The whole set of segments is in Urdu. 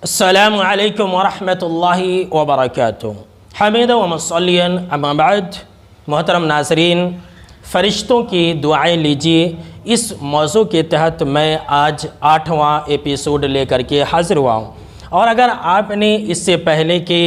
السلام علیکم ورحمۃ اللہ وبرکاتہ۔ حمید و مصلیًا اما بعد، محترم ناظرین، فرشتوں کی دعائیں لیجیے، اس موضوع کے تحت میں آج 8واں ایپیسوڈ لے کر کے حاضر ہوا ہوں۔ اور اگر آپ نے اس سے پہلے کے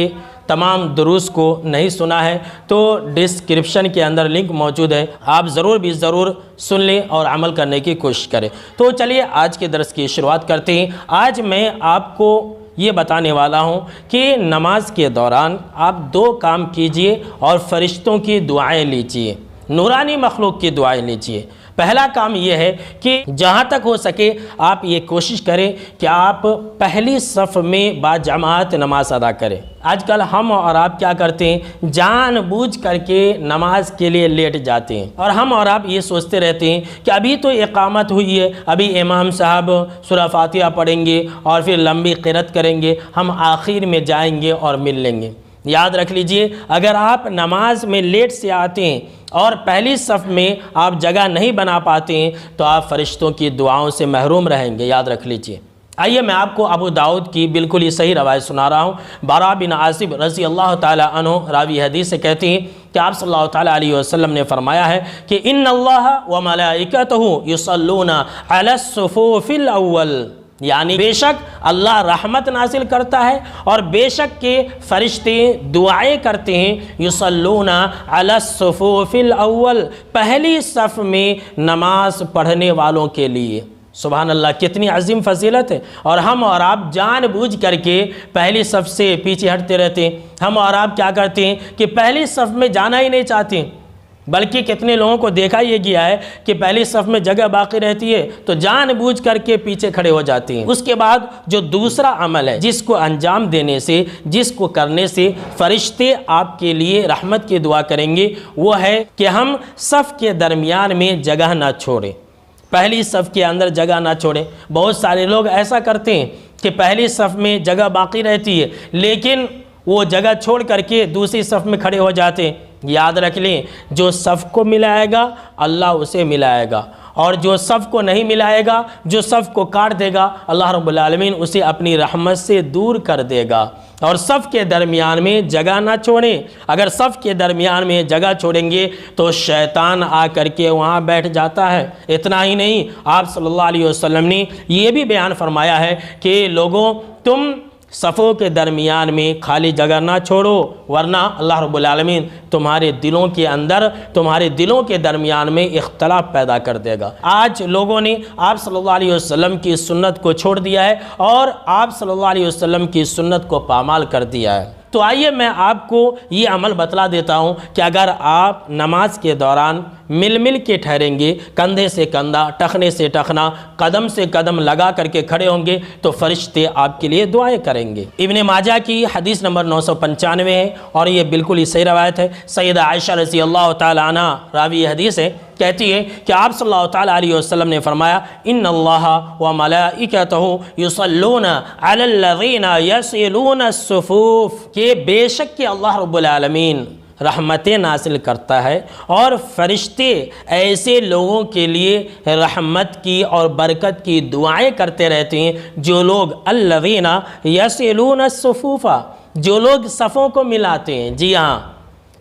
تمام دروس کو نہیں سنا ہے تو ڈسکرپشن کے اندر لنک موجود ہے، آپ ضرور سن لیں اور عمل کرنے کی کوشش کریں۔ تو چلیے آج کے درس کی شروعات کرتے ہیں۔ آج میں آپ کو یہ بتانے والا ہوں کہ نماز کے دوران آپ 2 کام کیجئے اور فرشتوں کی دعائیں لیجئے، نورانی مخلوق کی دعائیں لیجئے۔ پہلا کام یہ ہے کہ جہاں تک ہو سکے آپ یہ کوشش کریں کہ آپ پہلی صف میں باجماعت نماز ادا کریں۔ آج کل ہم اور آپ کیا کرتے ہیں، جان بوجھ کر کے نماز کے لیے لیٹ جاتے ہیں، اور ہم اور آپ یہ سوچتے رہتے ہیں کہ ابھی تو اقامت ہوئی ہے، ابھی امام صاحب سورہ فاتحہ پڑھیں گے اور پھر لمبی قرات کریں گے، ہم آخر میں جائیں گے اور مل لیں گے۔ یاد رکھ لیجئے، اگر آپ نماز میں لیٹ سے آتے ہیں اور پہلی صف میں آپ جگہ نہیں بنا پاتے ہیں تو آپ فرشتوں کی دعاؤں سے محروم رہیں گے، یاد رکھ لیجئے۔ آئیے میں آپ کو ابو داؤد کی بالکل ہی صحیح روایت سنا رہا ہوں۔ براء بن عازب رضی اللہ تعالی عنہ راوی حدیث سے کہتے ہیں کہ آپ صلی اللہ تعالی علیہ وسلم نے فرمایا ہے کہ ان اللہ وملائکتہ یصلون علی الصفوف الاول، یعنی بے شک اللہ رحمت نازل کرتا ہے اور بے شک کے فرشتے دعائیں کرتے ہیں، یصلون علی الصفوف الاول، پہلی صف میں نماز پڑھنے والوں کے لیے۔ سبحان اللہ، کتنی عظیم فضیلت ہے۔ اور ہم اور آپ جان بوجھ کر کے پہلی صف سے پیچھے ہٹتے رہتے ہیں۔ ہم اور آپ کیا کرتے ہیں کہ پہلی صف میں جانا ہی نہیں چاہتے، بلکہ کتنے لوگوں کو دیکھا یہ گیا ہے کہ پہلی صف میں جگہ باقی رہتی ہے تو جان بوجھ کر کے پیچھے کھڑے ہو جاتے ہیں۔ اس کے بعد جو دوسرا عمل ہے جس کو انجام دینے سے، جس کو کرنے سے فرشتے آپ کے لیے رحمت کی دعا کریں گے، وہ ہے کہ ہم صف کے درمیان میں جگہ نہ چھوڑیں، پہلی صف کے اندر جگہ نہ چھوڑیں۔ بہت سارے لوگ ایسا کرتے ہیں کہ پہلی صف میں جگہ باقی رہتی ہے لیکن وہ جگہ چھوڑ کر کے دوسری صف میں کھڑے ہو جاتے ہیں۔ یاد رکھ لیں، جو صف کو ملائے گا اللہ اسے ملائے گا، اور جو صف کو نہیں ملائے گا، جو صف کو کاٹ دے گا، اللہ رب العالمین اسے اپنی رحمت سے دور کر دے گا۔ اور صف کے درمیان میں جگہ نہ چھوڑیں۔ اگر صف کے درمیان میں جگہ چھوڑیں گے تو شیطان آ کر کے وہاں بیٹھ جاتا ہے۔ اتنا ہی نہیں، آپ صلی اللہ علیہ وسلم نے یہ بھی بیان فرمایا ہے کہ لوگوں، تم صفوں کے درمیان میں خالی جگہ نہ چھوڑو، ورنہ اللہ رب العالمین تمہارے دلوں کے اندر، تمہارے دلوں کے درمیان میں اختلاف پیدا کر دے گا۔ آج لوگوں نے آپ صلی اللہ علیہ وسلم کی سنت کو چھوڑ دیا ہے اور آپ صلی اللہ علیہ وسلم کی سنت کو پامال کر دیا ہے۔ تو آئیے میں آپ کو یہ عمل بتلا دیتا ہوں کہ اگر آپ نماز کے دوران مل کے ٹھہریں گے، کندھے سے کندھا، ٹخنے سے ٹخنا، قدم سے قدم لگا کر کے کھڑے ہوں گے تو فرشتے آپ کے لیے دعائیں کریں گے۔ ابن ماجہ کی حدیث نمبر 995 ہے اور یہ بالکل ہی صحیح روایت ہے۔ سیدہ عائشہ رضی اللہ تعالی عنہ راوی حدیث ہے، کہتی ہے کہ آپ صلی اللہ تعالی علیہ وسلم نے فرمایا ان اللہ وملائکتہ یصلون علی الذین یصلون الصفوف، کہ بے شک کہ اللہ رب العالمین رحمتیں نازل کرتا ہے اور فرشتے ایسے لوگوں کے لیے رحمت کی اور برکت کی دعائیں کرتے رہتے ہیں جو لوگ الذین یصلون الصفوف، جو لوگ صفوں کو ملاتے ہیں۔ جی ہاں،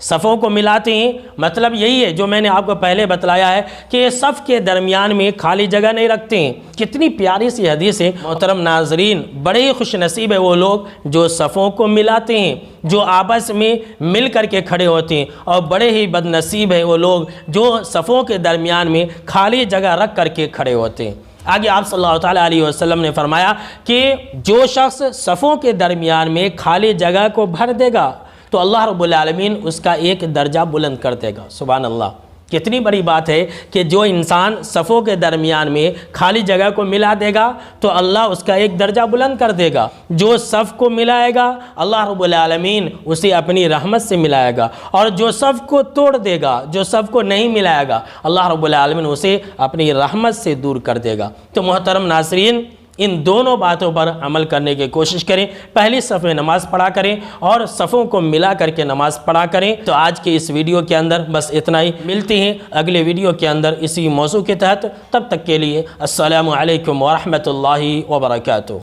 صفوں کو ملاتے ہیں، مطلب یہی ہے جو میں نے آپ کو پہلے بتلایا ہے کہ صف کے درمیان میں خالی جگہ نہیں رکھتے ہیں۔ کتنی پیاری سی حدیث ہے محترم ناظرین، بڑے ہی خوش نصیب ہے وہ لوگ جو صفوں کو ملاتے ہیں، جو آپس میں مل کر کے کھڑے ہوتے ہیں، اور بڑے ہی بد نصیب ہے وہ لوگ جو صفوں کے درمیان میں خالی جگہ رکھ کر کے کھڑے ہوتے ہیں۔ آگے آپ صلی اللہ تعالیٰ علیہ وسلم نے فرمایا کہ جو شخص صفوں کے درمیان میں خالی جگہ کو بھر دے گا تو اللہ رب العالمین اس کا ایک درجہ بلند کر دے گا۔ سبحان اللہ، کتنی بڑی بات ہے کہ جو انسان صفوں کے درمیان میں خالی جگہ کو ملا دے گا تو اللہ اس کا ایک درجہ بلند کر دے گا۔ جو صف کو ملائے گا اللہ رب العالمین اسے اپنی رحمت سے ملائے گا، اور جو صف کو توڑ دے گا، جو صف کو نہیں ملائے گا، اللہ رب العالمین اسے اپنی رحمت سے دور کر دے گا۔ تو محترم ناظرین، ان دونوں باتوں پر عمل کرنے کی کوشش کریں۔ پہلی صف میں نماز پڑھا کریں اور صفوں کو ملا کر کے نماز پڑھا کریں۔ تو آج کے اس ویڈیو کے اندر بس اتنا ہی، ملتے ہیں اگلے ویڈیو کے اندر اسی موضوع کے تحت۔ تب تک کے لیے السلام علیکم ورحمۃ اللہ وبرکاتہ۔